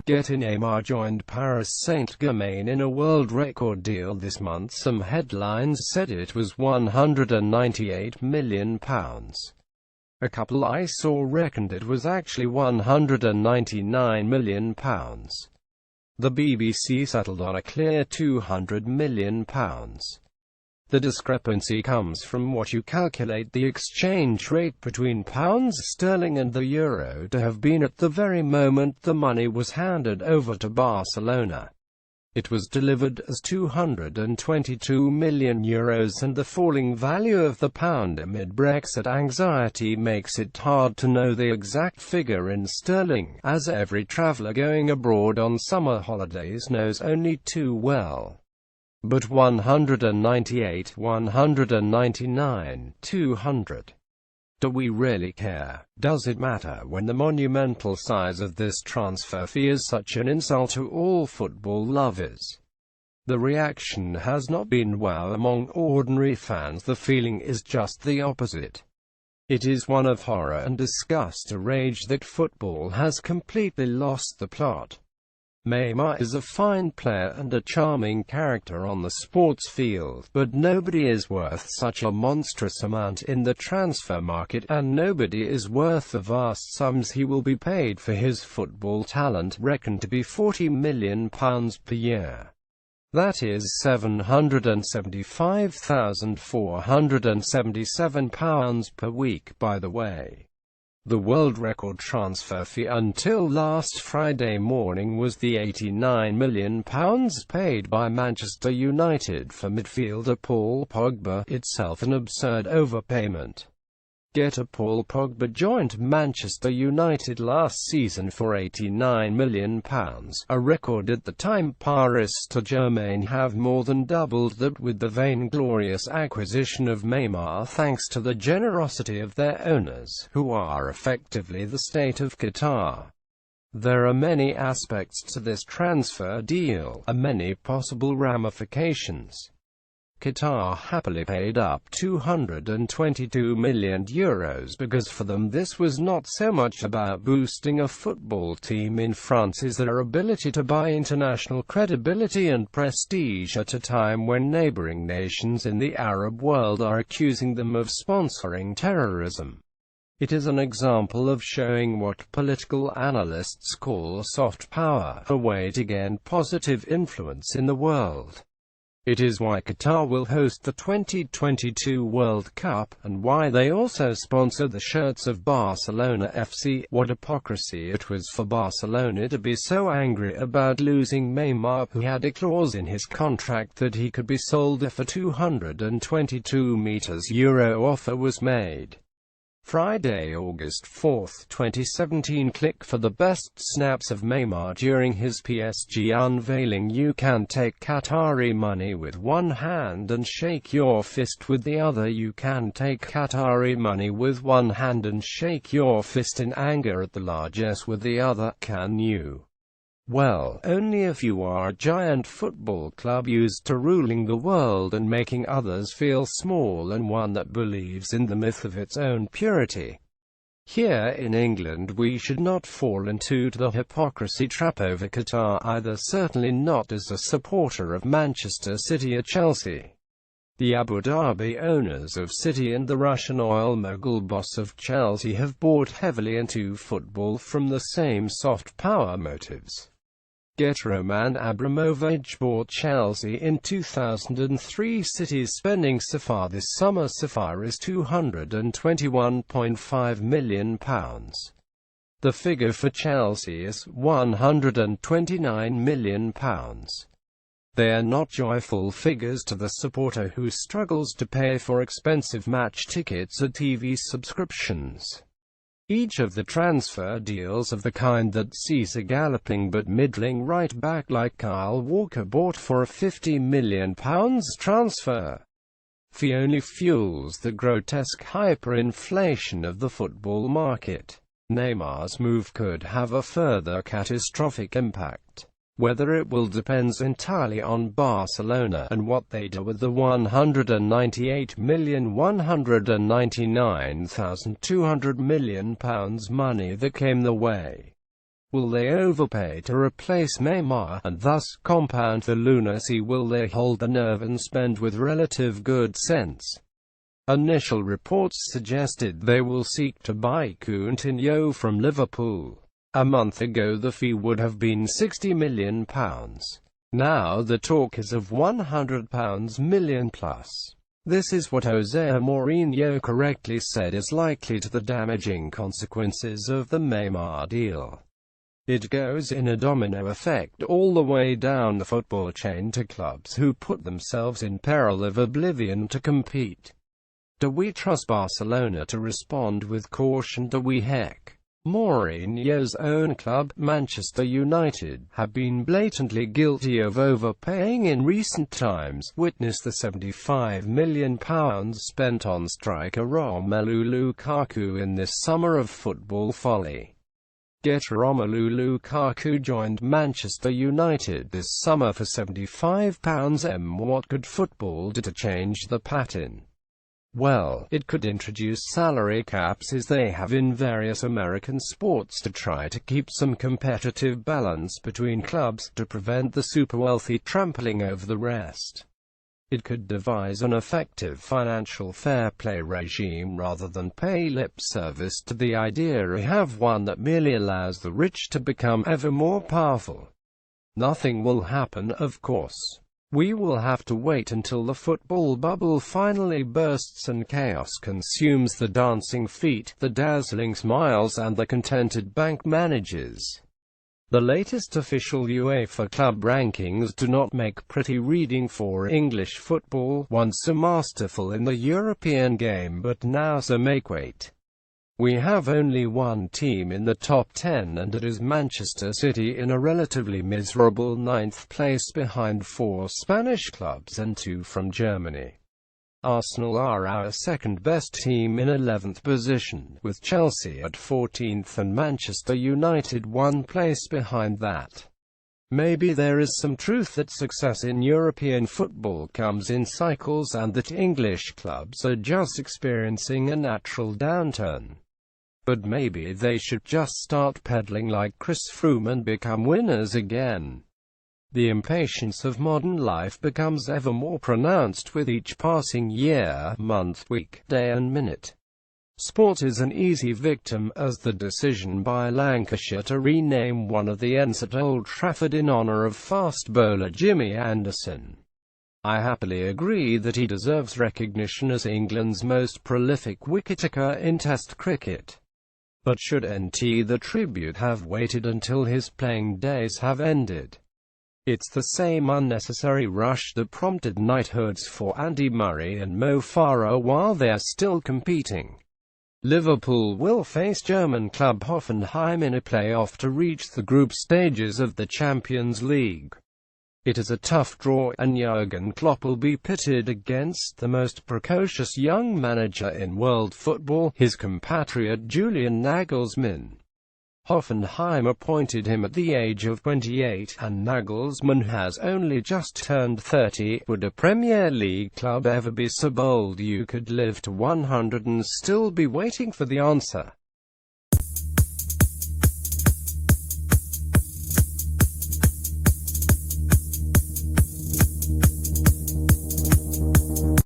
Neymar joined Paris Saint-Germain in a world record deal this month. Some headlines said it was £198 million. A couple I saw reckoned it was actually £199 million. The BBC settled on a clear £200 million. The discrepancy comes from what you calculate the exchange rate between pounds sterling and the euro to have been at the very moment the money was handed over to Barcelona. It was delivered as €222 million, and the falling value of the pound amid Brexit anxiety makes it hard to know the exact figure in sterling, as every traveller going abroad on summer holidays knows only too well. But 198, 199, 200. Do we really care? Does it matter when the monumental size of this transfer fee is such an insult to all football lovers? The reaction has not been well among ordinary fans. The feeling is just the opposite. It is one of horror and disgust, a rage that football has completely lost the plot. Neymar is a fine player and a charming character on the sports field, but nobody is worth such a monstrous amount in the transfer market, and nobody is worth the vast sums he will be paid for his football talent, reckoned to be £40 million per year. That is £775,477 per week, by the way. The world record transfer fee until last Friday morning was the £89 million paid by Manchester United for midfielder Paul Pogba, itself an absurd overpayment. Paul Pogba joined Manchester United last season for £89 million, a record at the time. Paris Saint-Germain have more than doubled that with the vainglorious acquisition of Neymar, thanks to the generosity of their owners, who are effectively the state of Qatar. There are many aspects to this transfer deal, and many possible ramifications. Qatar happily paid up €222 million because for them this was not so much about boosting a football team in France as their ability to buy international credibility and prestige at a time when neighboring nations in the Arab world are accusing them of sponsoring terrorism. It is an example of showing what political analysts call soft power, a way to gain positive influence in the world. It is why Qatar will host the 2022 World Cup, and why they also sponsor the shirts of Barcelona FC. What hypocrisy it was for Barcelona to be so angry about losing Neymar, who had a clause in his contract that he could be sold if a €222 million offer was made. Friday, August 4, 2017. Click for the best snaps of Neymar during his PSG unveiling. You can take Qatari money with one hand and shake your fist with the other. You can take Qatari money with one hand and shake your fist in anger at the largesse with the other, can you? Well, only if you are a giant football club used to ruling the world and making others feel small, and one that believes in the myth of its own purity. Here in England we should not fall into the hypocrisy trap over Qatar either, certainly not as a supporter of Manchester City or Chelsea. The Abu Dhabi owners of City and the Russian oil mogul boss of Chelsea have bought heavily into football from the same soft power motives. Roman Abramovich bought Chelsea in 2003. City's spending so far this summer is £221.5 million. The figure for Chelsea is £129 million. They are not joyful figures to the supporter who struggles to pay for expensive match tickets or TV subscriptions. Each of the transfer deals of the kind that sees a galloping but middling right-back like Kyle Walker bought for a £50 million transfer fee only fuels the grotesque hyperinflation of the football market. Neymar's move could have a further catastrophic impact. Whether it will depends entirely on Barcelona and what they do with the £198,199,200 million money that came their way. Will they overpay to replace Neymar, and thus compound the lunacy? Will they hold the nerve and spend with relative good sense? Initial reports suggested they will seek to buy Coutinho from Liverpool. A month ago the fee would have been £60 million. Now the talk is of £100 million plus. This is what Jose Mourinho correctly said is likely to the damaging consequences of the Neymar deal. It goes in a domino effect all the way down the football chain to clubs who put themselves in peril of oblivion to compete. Do we trust Barcelona to respond with caution? Do we? Heck, Mourinho's own club, Manchester United, have been blatantly guilty of overpaying in recent times. Witness the £75 million spent on striker Romelu Lukaku in this summer of football folly. Get Romelu Lukaku joined Manchester United this summer for £75. What could football do to change the pattern? Well, it could introduce salary caps as they have in various American sports to try to keep some competitive balance between clubs, to prevent the super-wealthy trampling over the rest. It could devise an effective financial fair play regime rather than pay lip service to the idea we have one that merely allows the rich to become ever more powerful. Nothing will happen, of course. We will have to wait until the football bubble finally bursts and chaos consumes the dancing feet, the dazzling smiles and the contented bank managers. The latest official UEFA club rankings do not make pretty reading for English football, once so masterful in the European game but now so makeweight. We have only one team in the top 10 and it is Manchester City in a relatively miserable 9th place behind 4 Spanish clubs and 2 from Germany. Arsenal are our second best team in 11th position, with Chelsea at 14th and Manchester United 1 place behind that. Maybe there is some truth that success in European football comes in cycles and that English clubs are just experiencing a natural downturn. But maybe they should just start pedaling like Chris Froome and become winners again. The impatience of modern life becomes ever more pronounced with each passing year, month, week, day and minute. Sport is an easy victim, as the decision by Lancashire to rename one of the ends at Old Trafford in honour of fast bowler Jimmy Anderson. I happily agree that he deserves recognition as England's most prolific wicketaker in Test cricket. But should NT the tribute have waited until his playing days have ended? It's the same unnecessary rush that prompted knighthoods for Andy Murray and Mo Farah while they're still competing. Liverpool will face German club Hoffenheim in a play-off to reach the group stages of the Champions League. It is a tough draw, and Jurgen Klopp will be pitted against the most precocious young manager in world football, his compatriot Julian Nagelsmann. Hoffenheim appointed him at the age of 28, and Nagelsmann has only just turned 30. Would a Premier League club ever be so bold you could live to 100 and still be waiting for the answer?